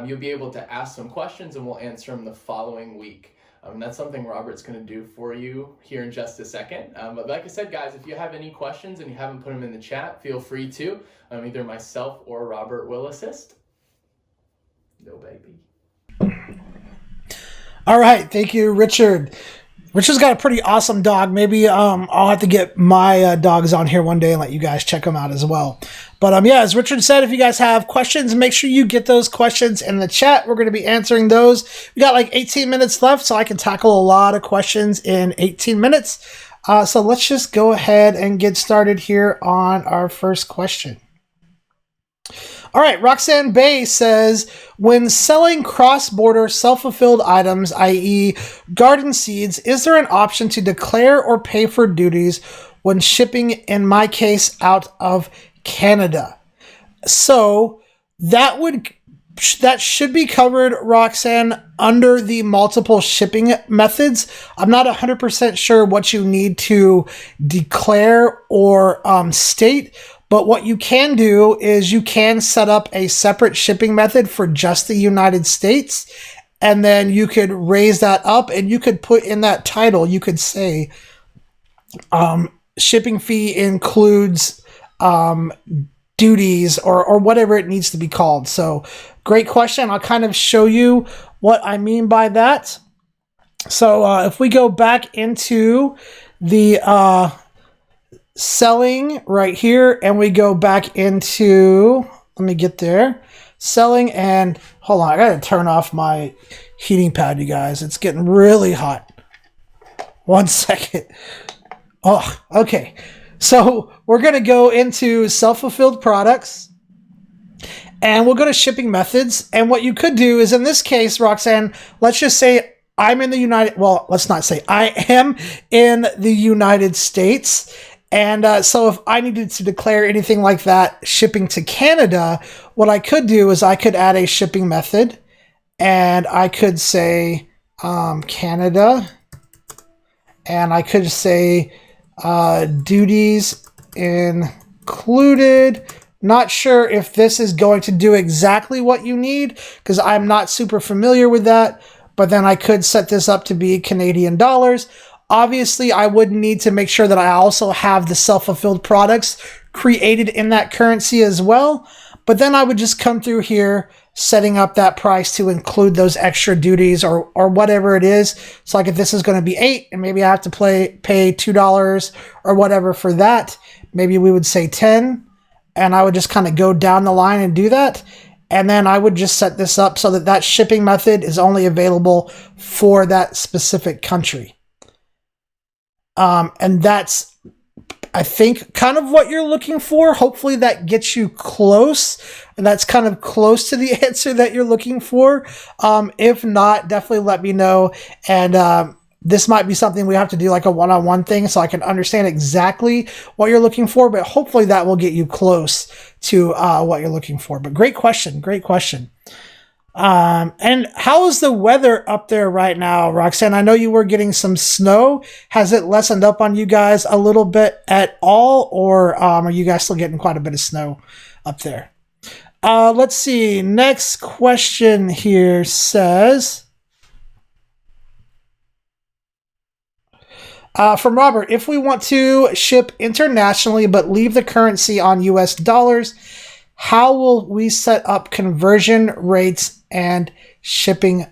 [SPEAKER 2] you'll be able to ask some questions and we'll answer them the following week. That's something Robert's going to do for you here in just a second. But like I said, guys, if you have any questions and you haven't put them in the chat, feel free to. Either myself or Robert will assist. No, baby.
[SPEAKER 1] All right. Thank you, Richard. Richard's got a pretty awesome dog. Maybe I'll have to get my dogs on here one day and let you guys check them out as well. But yeah, as Richard said, if you guys have questions, make sure you get those questions in the chat. We're going to be answering those. We got like 18 minutes left, so I can tackle a lot of questions in 18 minutes. So let's just go ahead and get started here on our first question. All right, Roxanne Bay says, when selling cross-border self-fulfilled items, i.e. garden seeds, is there an option to declare or pay for duties when shipping, in my case, out of Canada? So that should be covered, Roxanne, under the multiple shipping methods. I'm not 100% sure what you need to declare or state. But what you can do is you can set up a separate shipping method for just the United States, and then you could raise that up and you could put in that title, you could say, shipping fee includes duties or whatever it needs to be called. So great question. I'll kind of show you what I mean by that. So if we go back into the selling right here, and we go back into, let me get there, selling, and hold on, I gotta turn off my heating pad, you guys. It's getting really hot. 1 second. Oh, okay. So we're gonna go into self-fulfilled products, and we'll go to shipping methods. And what you could do is, in this case, Roxanne, let's just say I'm in the let's not say I am in the United States. And so if I needed to declare anything like that, shipping to Canada, what I could do is I could add a shipping method, and I could say Canada, and I could say duties included. Not sure if this is going to do exactly what you need because I'm not super familiar with that, but then I could set this up to be Canadian dollars. Obviously, I would need to make sure that I also have the self-fulfilled products created in that currency as well. But then I would just come through here, setting up that price to include those extra duties or whatever it is. So like if this is going to be $8 and maybe I have to pay $2 or whatever for that, maybe we would say 10. And I would just kind of go down the line and do that. And then I would just set this up so that that shipping method is only available for that specific country. And that's I think kind of what you're looking for. Hopefully that gets you close. And that's kind of close to the answer that you're looking for. If not, definitely let me know. And this might be something we have to do like a one-on-one thing so I can understand exactly what you're looking for. But hopefully that will get you close to what you're looking for. But great question. Great question. And how is the weather up there right now, Roxanne? I know you were getting some snow. Has it lessened up on you guys a little bit at all, or are you guys still getting quite a bit of snow up there? Let's see. Next question here says, from Robert, if we want to ship internationally but leave the currency on US dollars, how will we set up conversion rates and shipping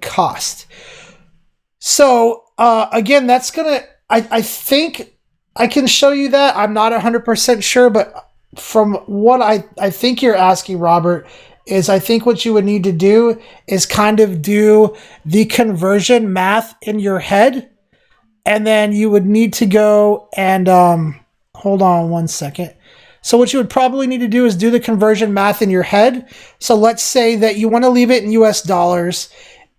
[SPEAKER 1] cost? So again, that's gonna. I think I can show you that. I'm not 100% sure, but from what I think you're asking, Robert, is I think what you would need to do is kind of do the conversion math in your head, and then you would need to go and hold on one second. So what you would probably need to do is do the conversion math in your head. So let's say that you want to leave it in US dollars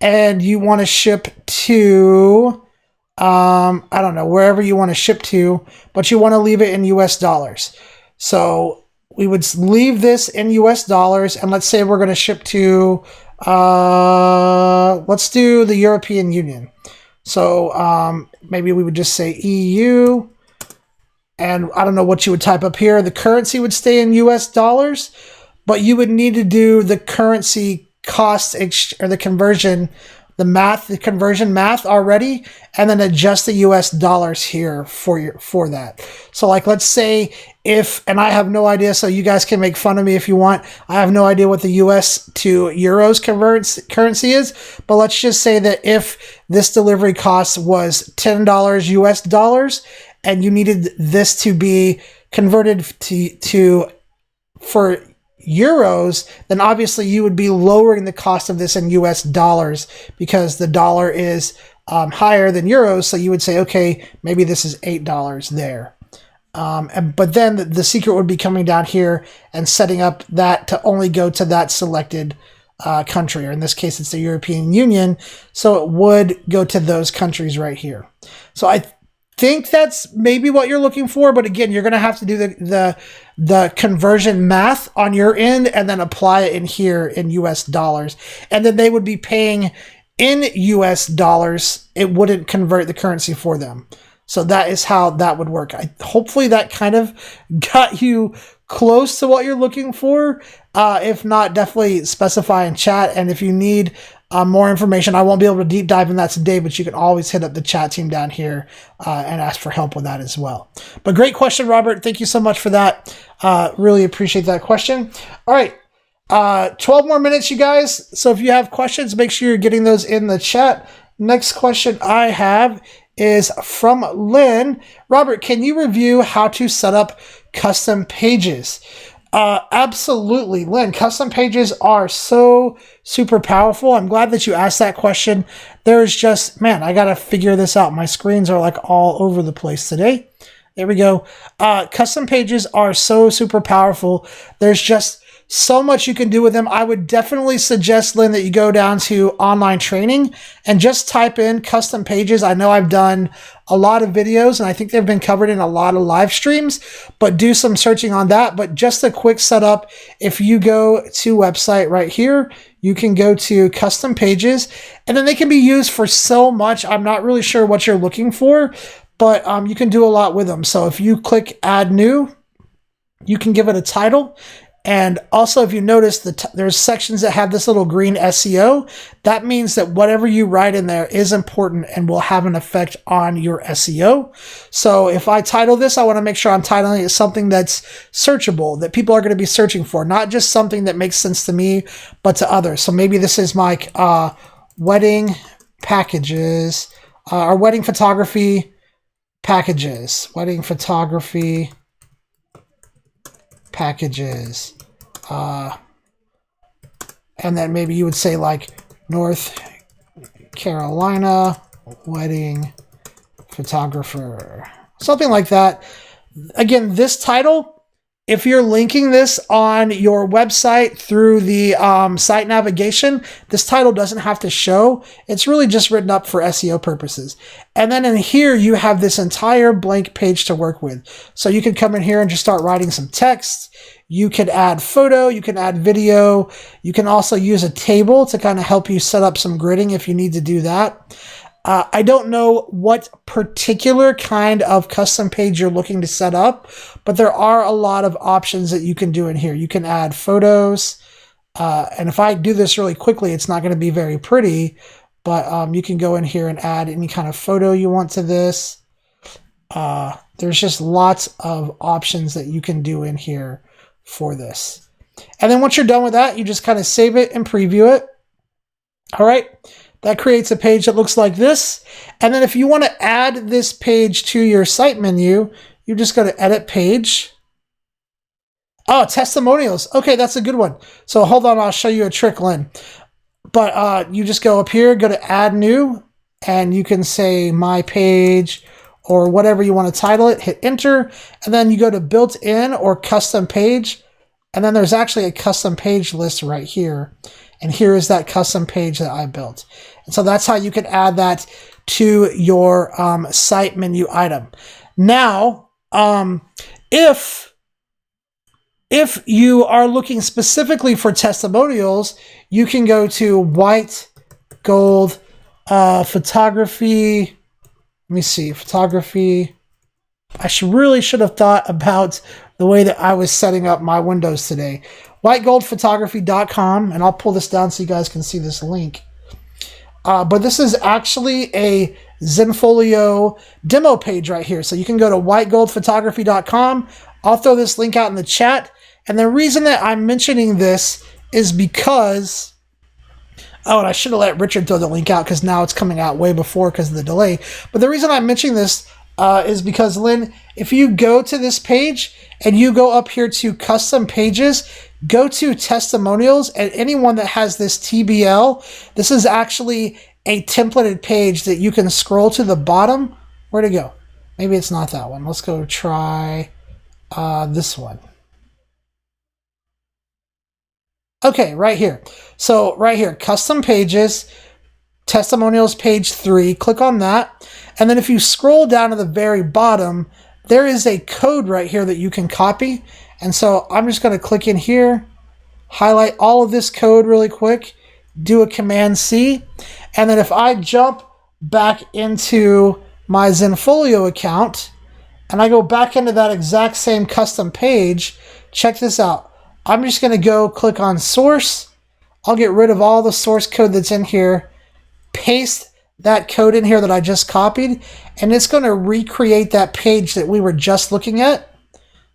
[SPEAKER 1] and you want to ship to, I don't know, wherever you want to ship to, but you want to leave it in US dollars. So we would leave this in US dollars, and let's say we're going to ship to, let's do the European Union. So maybe we would just say EU. And I don't know what you would type up here. The currency would stay in US dollars, but you would need to do the currency cost or the conversion math already, and then adjust the US dollars here for that. So like, let's say and I have no idea, so you guys can make fun of me if you want. I have no idea what the US to euros currency is, but let's just say that if this delivery cost was $10 US dollars, and you needed this to be converted for euros, then obviously you would be lowering the cost of this in US dollars because the dollar is higher than euros. So you would say, okay, maybe this is $8 there. But then the secret would be coming down here and setting up that to only go to that selected country, or in this case, it's the European Union. So it would go to those countries right here. So I think that's maybe what you're looking for, but again, you're going to have to do the conversion math on your end and then apply it in here in US dollars. And then they would be paying in US dollars. It wouldn't convert the currency for them. So that is how that would work. Hopefully that kind of got you close to what you're looking for. If not, definitely specify in chat. And if you need more information, I won't be able to deep dive in that today, but you can always hit up the chat team down here and ask for help with that as well. But great question, Robert. Thank you so much for that. Really appreciate that question. All right. 12 more minutes, you guys. So if you have questions, make sure you're getting those in the chat. Next question I have is from Lynn. Robert, can you review how to set up custom pages? Absolutely, Lynn. Custom pages are so super powerful. I'm glad that you asked that question. There's just, man, I got to figure this out. My screens are like all over the place today. There we go. Custom pages are so super powerful. There's just so much you can do with them. I would definitely suggest, Lynn, that you go down to online training and just type in custom pages. I know I've done a lot of videos and I think they've been covered in a lot of live streams, but do some searching on that. But just a quick setup, if you go to website right here, you can go to custom pages, and then they can be used for so much. I'm not really sure what you're looking for, but you can do a lot with them. So if you click add new, you can give it a title. And also, if you notice, there's sections that have this little green SEO. That means that whatever you write in there is important and will have an effect on your SEO. So if I title this, I want to make sure I'm titling it something that's searchable, that people are going to be searching for, not just something that makes sense to me, but to others. So maybe this is my wedding packages, or wedding photography packages, wedding photography packages. And then maybe you would say like North Carolina wedding photographer, something like that. Again, this title, if you're linking this on your website through the site navigation, this title doesn't have to show. It's really just written up for SEO purposes. And then in here, you have this entire blank page to work with. So you can come in here and just start writing some text. You can add photo, you can add video. You can also use a table to kind of help you set up some gridding if you need to do that. I don't know what particular kind of custom page you're looking to set up, but there are a lot of options that you can do in here. You can add photos, and if I do this really quickly, it's not going to be very pretty, but you can go in here and add any kind of photo you want to this. There's just lots of options that you can do in here for this. And then once you're done with that, you just kind of save it and preview it. All right. That creates a page that looks like this. And then if you want to add this page to your site menu, you just go to edit page. Oh, testimonials. Okay, that's a good one. So hold on, I'll show you a trick, Lynn. But you just go up here, go to add new, and you can say my page or whatever you want to title it, hit enter, and then you go to built-in or custom page, and then there's actually a custom page list right here. And here is that custom page that I built. And so that's how you can add that to your site menu item. Now, if you are looking specifically for testimonials, you can go to white, gold, photography. Let me see, photography. I really should have thought about the way that I was setting up my windows today. whitegoldphotography.com, and I'll pull this down so you guys can see this link. But this is actually a Zenfolio demo page right here. So you can go to whitegoldphotography.com. I'll throw this link out in the chat. And the reason that I'm mentioning this is because, oh, and I should have let Richard throw the link out because now it's coming out way before because of the delay. But the reason I'm mentioning this is because, Lynn, if you go to this page and you go up here to custom pages, go to testimonials, and anyone that has this TBL, this is actually a templated page that you can scroll to the bottom. Where'd it go? Maybe it's not that one. Let's go try this one. Okay, right here. So right here, custom pages, testimonials page 3, click on that. And then if you scroll down to the very bottom, there is a code right here that you can copy. And so I'm just going to click in here, highlight all of this code really quick, do a Command C. And then if I jump back into my Zenfolio account and I go back into that exact same custom page, check this out. I'm just going to go click on source. I'll get rid of all the source code that's in here, paste that code in here that I just copied, and it's going to recreate that page that we were just looking at.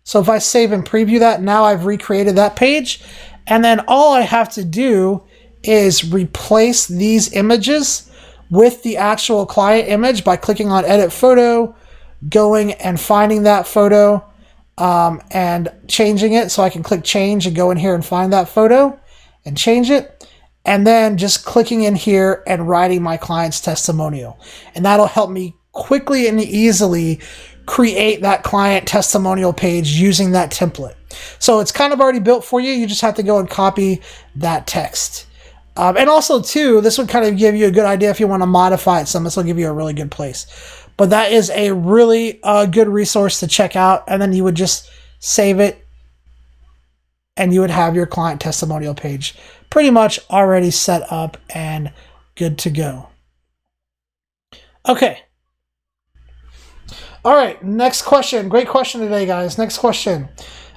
[SPEAKER 1] So if I save and preview that, now I've recreated that page. And then all I have to do is replace these images with the actual client image by clicking on edit photo, going and finding that photo, and changing it. So I can click change and go in here and find that photo and change it. And then just clicking in here and writing my client's testimonial. And that'll help me quickly and easily create that client testimonial page using that template. So it's kind of already built for you. You just have to go and copy that text. And also, too, this would kind of give you a good idea if you want to modify it some. This will give you a really good place. But that is a really good resource to check out. And then you would just save it, and you would have your client testimonial page pretty much already set up and good to go. Okay. All right, next question. Great question today, guys. Next question.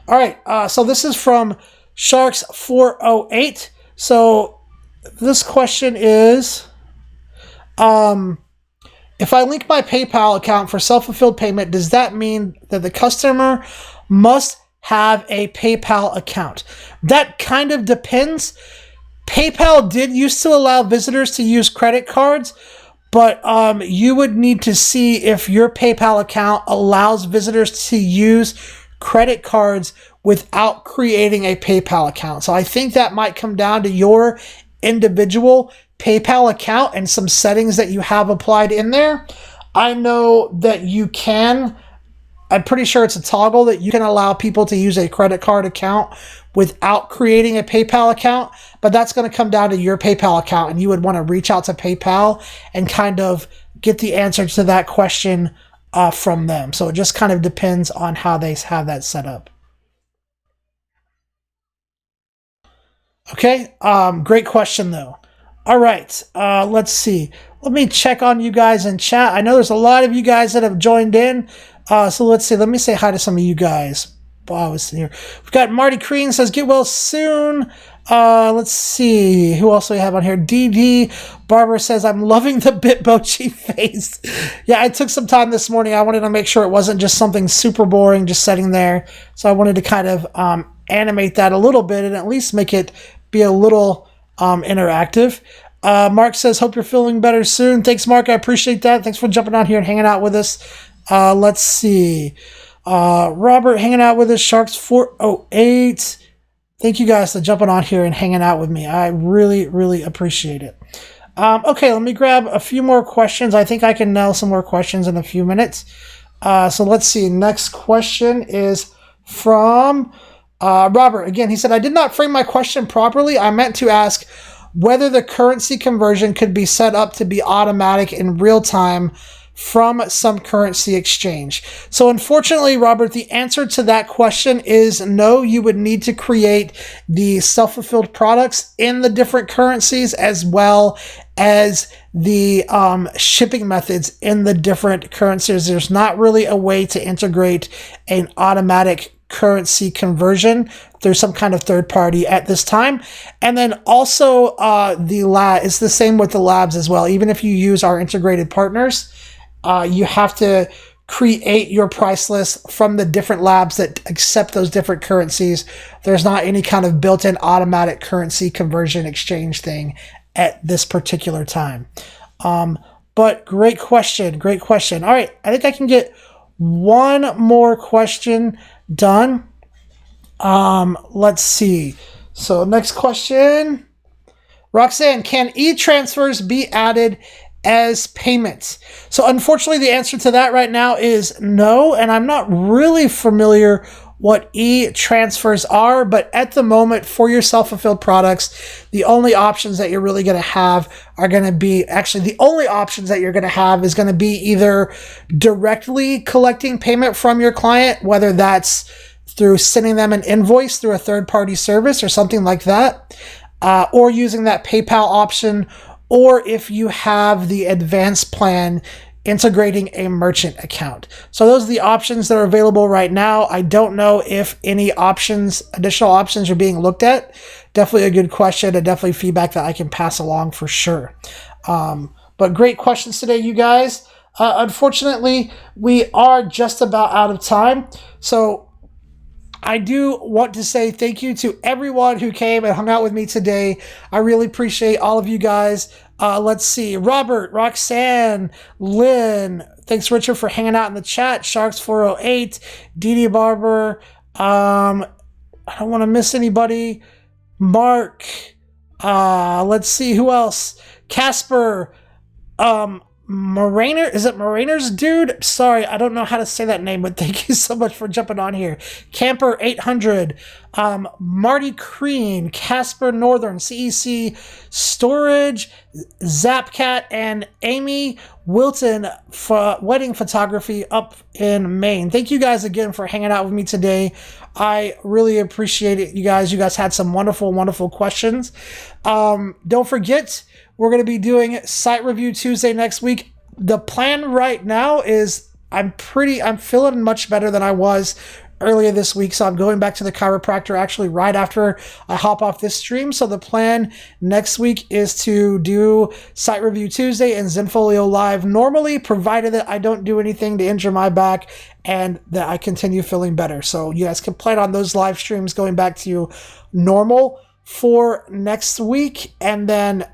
[SPEAKER 1] All right, so this is from Sharks408. So this question is, if I link my PayPal account for self-fulfilled payment, does that mean that the customer must have a PayPal account? That kind of depends. PayPal did used to allow visitors to use credit cards, but you would need to see if your PayPal account allows visitors to use credit cards without creating a PayPal account. So I think that might come down to your individual PayPal account and some settings that you have applied in there. I know that you can. I'm pretty sure it's a toggle that you can allow people to use a credit card account without creating a PayPal account, but that's going to come down to your PayPal account, and you would want to reach out to PayPal and kind of get the answer to that question from them. So it just kind of depends on how they have that set up. Okay, great question though. All right, let's see. Let me check on you guys in chat. I know there's a lot of you guys that have joined in. So let's see. Let me say hi to some of you guys. Wow, I was here. We've got Marty Crean says, get well soon. Let's see. Who else do we have on here? DD Barber says, I'm loving the Bitmoji face. Yeah, I took some time this morning. I wanted to make sure it wasn't just something super boring just sitting there. So I wanted to kind of animate that a little bit and at least make it be a little interactive. Mark says, hope you're feeling better soon. Thanks, Mark. I appreciate that. Thanks for jumping on here and hanging out with us. Let's see. Robert hanging out with us. Sharks 408. Thank you guys for jumping on here and hanging out with me. I really, really appreciate it. Okay, let me grab a few more questions. I think I can nail some more questions in a few minutes. So let's see. Next question is from Robert. Again, he said, I did not frame my question properly. I meant to ask whether the currency conversion could be set up to be automatic in real time from some currency exchange. So unfortunately, Robert, the answer to that question is no. You would need to create the self-fulfilled products in the different currencies as well as the shipping methods in the different currencies. There's not really a way to integrate an automatic currency conversion through some kind of third party at this time. And then also the lab is the same with the labs as well. Even if you use our integrated partners, you have to create your price list from the different labs that accept those different currencies. There's not any kind of built-in automatic currency conversion exchange thing at this particular time. But great question. Great question. All right. I think I can get one more question done. Let's see. So next question. Roxanne, can e-transfers be added as payments? So unfortunately, the answer to that right now is no, and I'm not really familiar what e-transfers are, but at the moment for your self-fulfilled products, the only options that you're really going to have are going to be, actually the only options that you're going to have is going to be either directly collecting payment from your client, whether that's through sending them an invoice through a third-party service or something like that, or using that PayPal option, or if you have the advanced plan, integrating a merchant account. So those are the options that are available right now. I don't know if any additional options are being looked at. Definitely a good question and definitely feedback that I can pass along for sure. But great questions today, you guys. Unfortunately, we are just about out of time. So I do want to say thank you to everyone who came and hung out with me today. I really appreciate all of you guys. Let's see. Robert, Roxanne, Lynn. Thanks, Richard, for hanging out in the chat. Sharks408, Dee Barber. I don't want to miss anybody. Mark. Let's see. Who else? Casper. Morrainer, is it Morrainer's dude? Sorry, I don't know how to say that name, but thank you so much for jumping on here. Camper 800, Marty Crean, Casper Northern, CEC Storage, Zapcat, and Amy Wilton for wedding photography up in Maine. Thank you guys again for hanging out with me today. I really appreciate it, you guys. You guys had some wonderful, wonderful questions. Don't forget, we're going to be doing Site Review Tuesday next week. The plan right now is I'm feeling much better than I was earlier this week. So I'm going back to the chiropractor actually right after I hop off this stream. So the plan next week is to do Site Review Tuesday and Zenfolio Live normally, provided that I don't do anything to injure my back and that I continue feeling better. So you guys can plan on those live streams going back to normal for next week. And then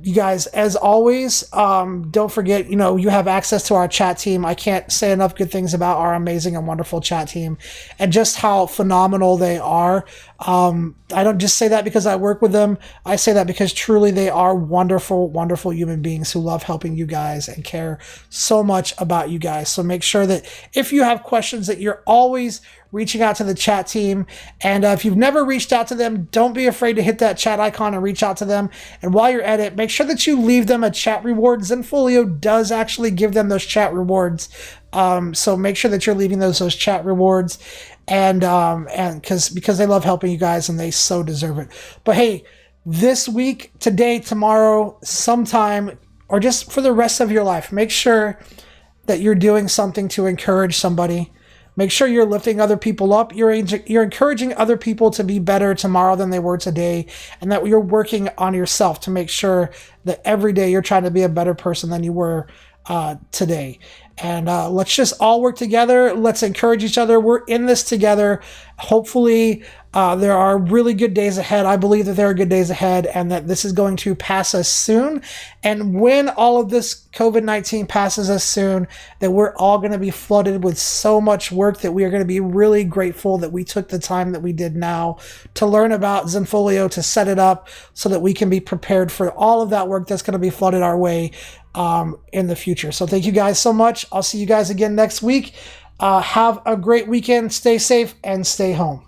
[SPEAKER 1] you guys, as always, don't forget, you have access to our chat team. I can't say enough good things about our amazing and wonderful chat team and just how phenomenal they are. I don't just say that because I work with them. I say that because truly they are wonderful, wonderful human beings who love helping you guys and care so much about you guys. So make sure that if you have questions that you're always reaching out to the chat team. And if you've never reached out to them, don't be afraid to hit that chat icon and reach out to them. And while you're at it, make sure that you leave them a chat reward. Zenfolio does actually give them those chat rewards. So make sure that you're leaving those chat rewards. And because they love helping you guys and they so deserve it. But hey, this week, today, tomorrow, sometime, or just for the rest of your life, make sure that you're doing something to encourage somebody. Make sure you're lifting other people up. You're encouraging other people to be better tomorrow than they were today, and that you're working on yourself to make sure that every day you're trying to be a better person than you were today. And let's just all work together. Let's encourage each other. We're in this together. Hopefully, there are really good days ahead. I believe that there are good days ahead and that this is going to pass us soon. And when all of this COVID-19 passes us soon, that we're all going to be flooded with so much work that we are going to be really grateful that we took the time that we did now to learn about Zenfolio, to set it up so that we can be prepared for all of that work that's going to be flooded our way in the future. So thank you guys so much. I'll see you guys again next week. Have a great weekend. Stay safe and stay home.